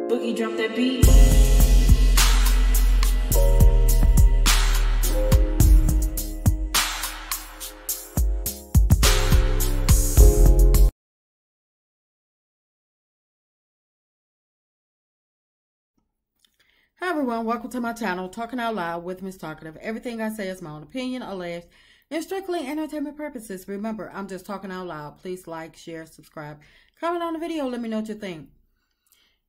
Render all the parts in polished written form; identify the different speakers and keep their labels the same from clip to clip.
Speaker 1: Boogie drop that beat.
Speaker 2: Hi everyone, welcome to my channel, Talking Out Loud with Miss Talkative. Everything I say is my own opinion, alleged, and strictly entertainment purposes. Remember, I'm just talking out loud. Please like, share, subscribe, comment on the video, let me know what you think.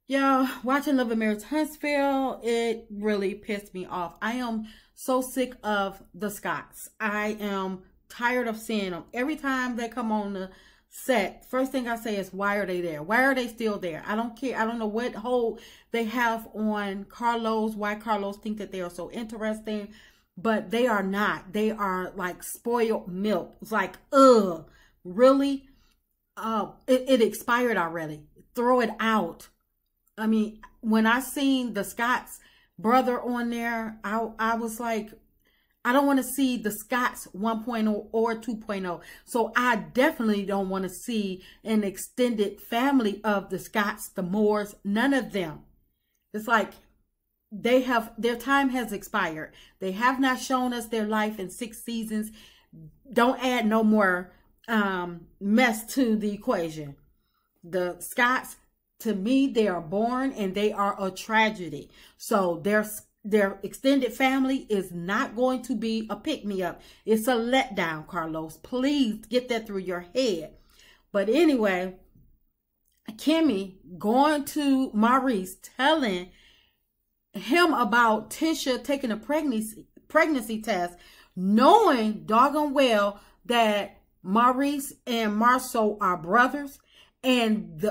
Speaker 2: Y'all, watching Love and Marriage Huntsville, it really pissed me off. I am so sick of the Scotts. I am tired of seeing them. Every time they come on the set, first thing I say is, why are they there? Why are they still there? I don't care. I don't know what hold they have on Carlos, why Carlos think that they are so interesting, but they are not. They are like spoiled milk. It's like, ugh, really? It expired already. Throw it out. I mean, when I seen the Scotts brother on there, I was like, I don't want to see the Scotts 1.0 or 2.0. So I definitely don't want to see an extended family of the Scotts, the Moores, none of them. It's like their time has expired. They have not shown us their life in 6 seasons. Don't add no more mess to the equation. The Scotts, to me, they are born and they are a tragedy. So their extended family is not going to be a pick-me-up. It's a letdown, Carlos. Please get that through your head. But anyway, Kimmie going to Maurice, telling him about Tisha taking a pregnancy test, knowing doggone well that Maurice and Marceau are brothers. And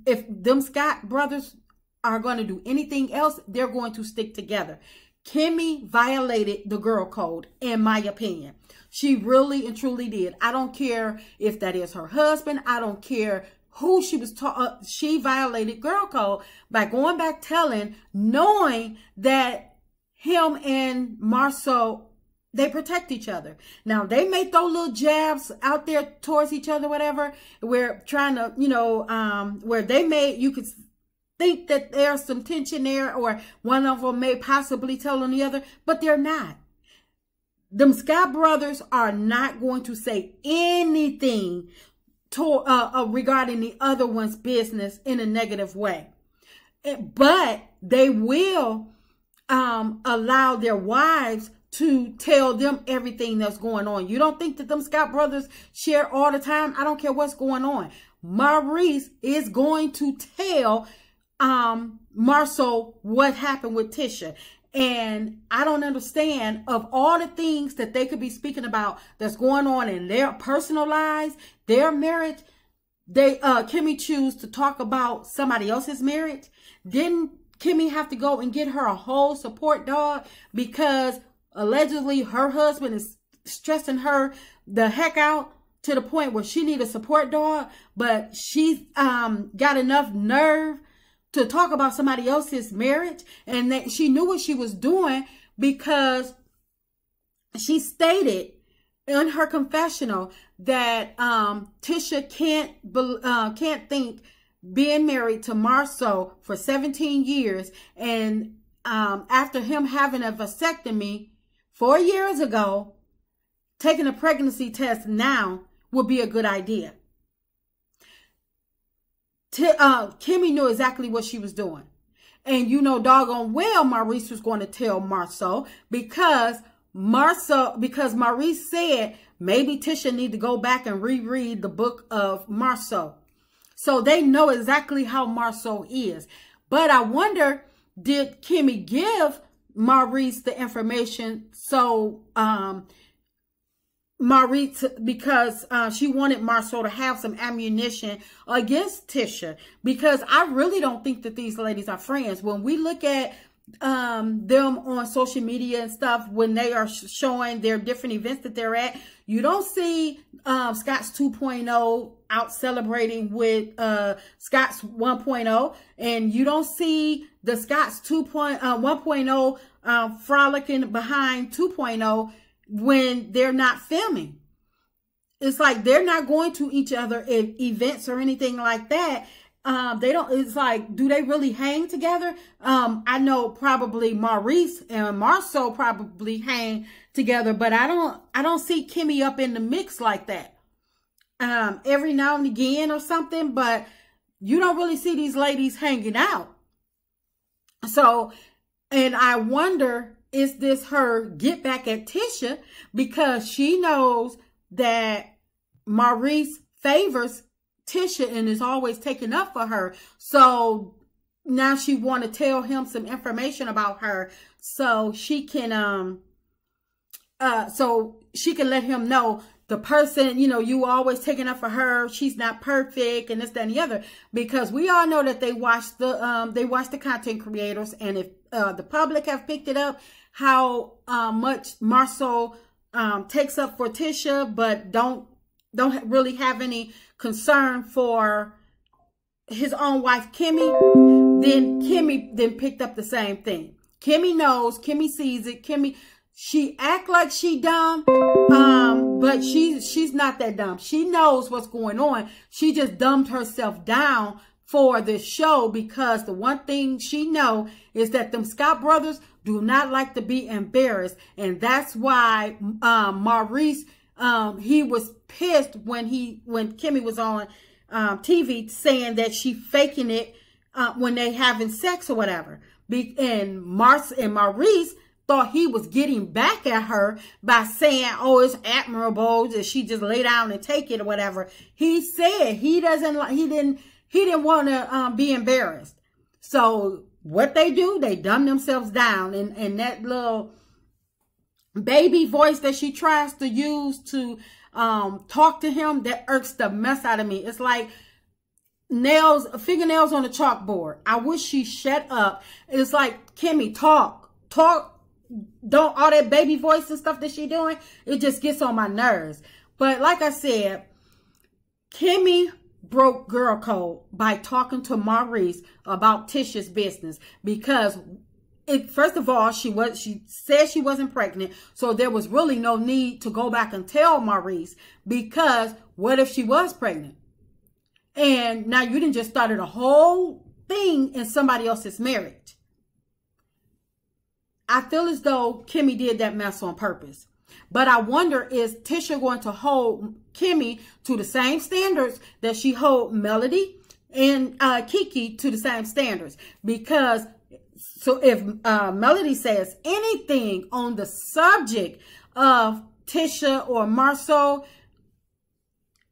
Speaker 2: if them Scott brothers are going to do anything else, they're going to stick together. Kimmie violated the girl code, in my opinion. She really and truly did. I don't care if that is her husband. I don't care who she was taught. She violated girl code by going back telling, knowing that him and Marceau, they protect each other. Now, they may throw little jabs out there towards each other, whatever. We're trying to, where you could think that there's some tension there, or one of them may possibly tell on the other, but they're not. Them Scott brothers are not going to say anything regarding the other one's business in a negative way. But they will allow their wives to tell them everything that's going on. You don't think that them Scott brothers share all the time? I don't care what's going on. Maurice is going to tell Marceau what happened with Tisha. And I don't understand, of all the things that they could be speaking about that's going on in their personal lives, their marriage, Kimmie choose to talk about somebody else's marriage. Didn't Kimmie have to go and get her a whole support dog because allegedly her husband is stressing her the heck out to the point where she need a support dog? But she's got enough nerve to talk about somebody else's marriage, and that she knew what she was doing because she stated in her confessional that Tisha can't think being married to Marceau for 17 years and after him having a vasectomy 4 years ago, taking a pregnancy test now would be a good idea. Kimmie knew exactly what she was doing. And you know doggone well Maurice was going to tell Marceau because Maurice said maybe Tisha need to go back and reread the book of Marceau. So they know exactly how Marceau is. But I wonder, did Kimmie give Maurice the information so Maurice, because she wanted Marceau to have some ammunition against Tisha, because I really don't think that these ladies are friends. When we look at them on social media and stuff, when they are showing their different events that they're at, you don't see Scott's 2.0 out celebrating with Scott's 1.0, and you don't see the Scott's 1.0 frolicking behind 2.0 when they're not filming. It's like they're not going to each other at events or anything like that. They don't, it's like, do they really hang together? I know probably Maurice and Marceau probably hang together, but I don't see Kimmie up in the mix like that. Every now and again or something, but you don't really see these ladies hanging out. So, and I wonder, is this her get back at Tisha because she knows that Maurice favors Tisha and is always taking up for her. So now she want to tell him some information about her so she can let him know the person, you know, you always taking up for her. She's not perfect and this, that, and the other, because we all know that they watch the content creators. And if the public have picked it up, how much Marceau takes up for Tisha, but don't really have any concern for his own wife, Kimmie, then Kimmie picked up the same thing. Kimmie knows, Kimmie sees it. Kimmie, she act like she dumb, but she's not that dumb. She knows what's going on. She just dumbed herself down for this show because the one thing she know is that them Scott brothers do not like to be embarrassed. And that's why Maurice, he was pissed when Kimmie was on TV saying that she faking it when they having sex or whatever. And Maurice thought he was getting back at her by saying, oh, it's admirable that she just lay down and take it or whatever. He said he didn't want to be embarrassed. So what they do, they dumb themselves down. And that little baby voice that she tries to use to talk to him, that irks the mess out of me. It's like fingernails on a chalkboard. I wish she shut up. It's like, Kimmie, talk. Don't, all that baby voice and stuff that she doing, it just gets on my nerves. But like I said, Kimmie broke girl code by talking to Maurice about Tisha's business, because first of all, she said she wasn't pregnant, so there was really no need to go back and tell Maurice, because what if she was pregnant? And now you didn't just started a whole thing in somebody else's marriage. I feel as though Kimmie did that mess on purpose. But I wonder, is Tisha going to hold Kimmie to the same standards that she hold Melody and Kiki to the same standards? Because so if Melody says anything on the subject of Tisha or Marceau,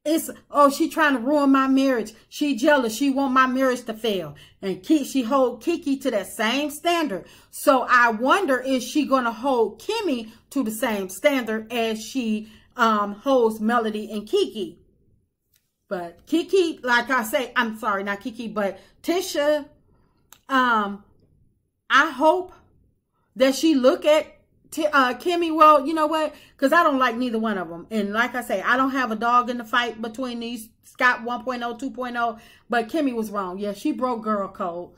Speaker 2: it's, oh, she trying to ruin my marriage. She jealous. She want my marriage to fail. And she hold Kiki to that same standard. So I wonder, is she going to hold Kimmie to the same standard as she holds Melody and Kiki? But Kiki, like I say, I'm sorry, not Kiki, but Tisha, I hope that she look at Kimmie, well, you know what? Because I don't like neither one of them. And like I say, I don't have a dog in the fight between these Scott 1.0, 2.0. But Kimmie was wrong. Yeah, she broke girl code.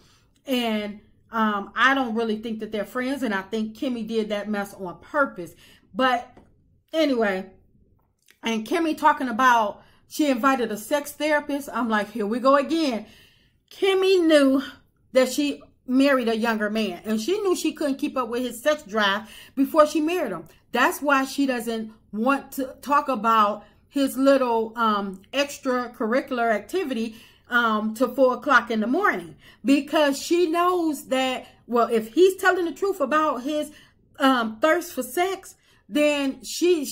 Speaker 2: And I don't really think that they're friends. And I think Kimmie did that mess on purpose. But anyway, and Kimmie talking about she invited a sex therapist. I'm like, here we go again. Kimmie knew that she married a younger man, and she knew she couldn't keep up with his sex drive before she married him. That's why she doesn't want to talk about his little extracurricular activity to 4 o'clock in the morning, because she knows that, well, if he's telling the truth about his thirst for sex, then she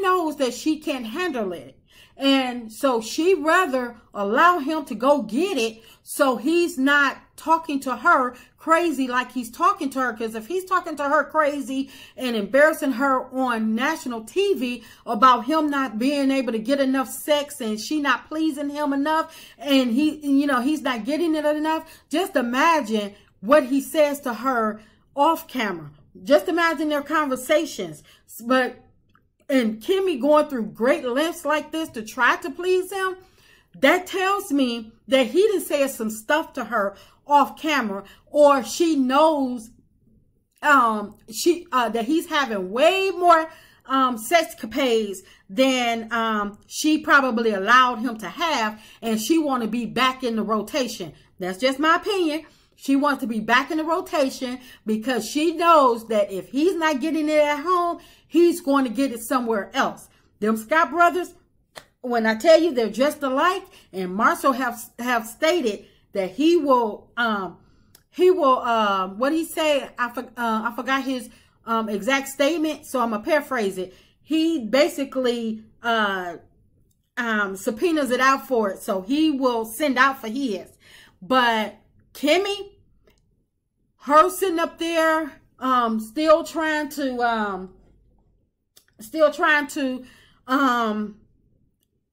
Speaker 2: knows that she can't handle it. And so she rather allow him to go get it, so he's not talking to her crazy like he's talking to her. Because if he's talking to her crazy and embarrassing her on national TV about him not being able to get enough sex and she not pleasing him enough, and he's not getting it enough, just imagine what he says to her off camera. Just imagine their conversations. And Kimmie going through great lengths like this to try to please him, that tells me that he done said some stuff to her off camera, or she knows that he's having way more sexcapades than she probably allowed him to have, and she want to be back in the rotation. That's just my opinion. She wants to be back in the rotation because she knows that if he's not getting it at home, he's going to get it somewhere else. Them Scott brothers, when I tell you they're just alike, and Marshall have stated that he will what did he say? I forgot his exact statement, so I'm gonna paraphrase it. He basically subpoenas it out for it, so he will send out for his. But Kimmie, her sitting up there, still trying to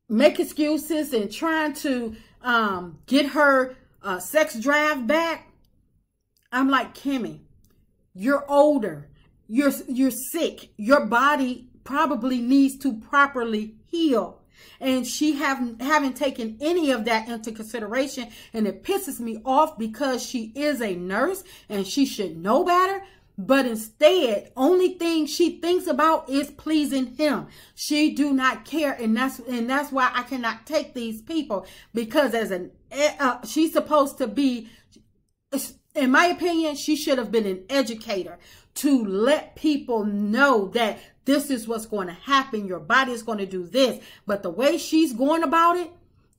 Speaker 2: make excuses and trying to get her sex drive back. I'm like, Kimmie, you're older. You're sick. Your body probably needs to properly heal. And she haven't taken any of that into consideration. And it pisses me off because she is a nurse and she should know better. But instead, only thing she thinks about is pleasing him. She do not care. And that's why I cannot take these people, because she's supposed to be, in my opinion, she should have been an educator to let people know that this is what's going to happen. Your body is going to do this. But the way she's going about it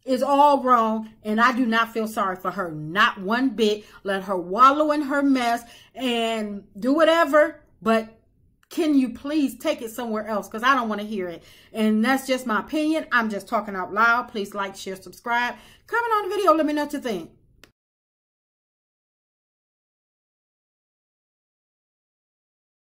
Speaker 2: is all wrong. And I do not feel sorry for her. Not one bit. Let her wallow in her mess and do whatever. But can you please take it somewhere else? Because I don't want to hear it. And that's just my opinion. I'm just talking out loud. Please like, share, subscribe. Comment on the video. Let me know what you think.